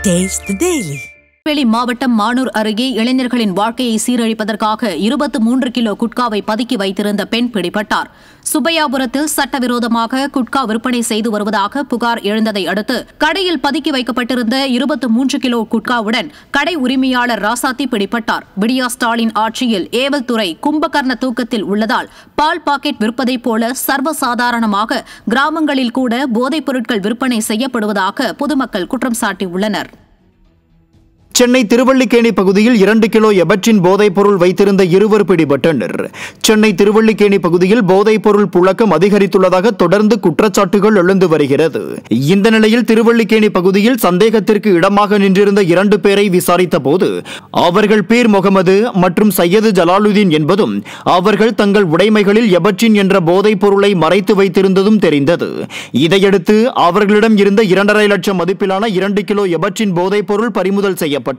Taste the Daily. வெளி மாவட்டம் மானூர் அருகே இளைஞர்களின் வாழ்க்கையை சீரழிப்பதற்காக 23 கிலோ குட்காவை பதுக்கி வைத்திருந்த பெண் பிடிபட்டார். சுப்பையாபுரத்தில் சட்டவிரோதமாக குட்கா விற்பனை செய்து வருவதாக புகார் எழுந்ததை அடுத்து கடையில் பதுக்கி வைக்கப்பட்டிருந்த 23 கிலோ குட்காவுடன் கடை உரிமையாளர் ராசாத்தி பிடிபட்டார். விடியா ஸ்டாலின் ஆட்சியில் ஏவல் துறை கும்பகர்ண தூக்கத்தில் உள்ளதால் பால் பாக்கெட் விற்பதைப் போல சர்வசாதாரணமாக கிராமங்களில் கூட போதைப் பொருட்கள் விற்பனை செய்யப்படுவதாக பொதுமக்கள் குற்றம் சாட்டியுள்ளனர். சென்னை திருவல்லிக்கேணி பகுதியில் 2 கிலோ எபட்ரின் போதைப் பொருள் வைத்திருந்த இருவர் பிடிபட்டனர். சென்னை திருவல்லிக்கேணி பகுதியில் போதைப் பொருள் புழக்கம் அதிகரித்துள்ளதாக தொடர்ந்து குற்றச்சாட்டுகள் எழுந்து வருகிறது. இந்த நிலையில் திருவல்லிக்கேணி பகுதியில் சந்தேகத்திற்கு இடமாக நின்றிருந்த 2 பேரை விசாரித்த போது அவர்கள் பீர் முகமது மற்றும் சையது ஜலாலுதீன் என்பதும் அவர்கள் தங்கள் உடைமைகளில் எபட்ரின் என்ற போதைப் பொருளை மறைத்து வைத்திருந்ததும் தெரிந்தது. இதையடுத்து அவர்களிடம் இருந்த 2.5 லட்சம் மதிப்பிலான 2 கிலோ எபட்ரின் போதைப் பொருள் பறிமுதல் செய்யப்பட்டது.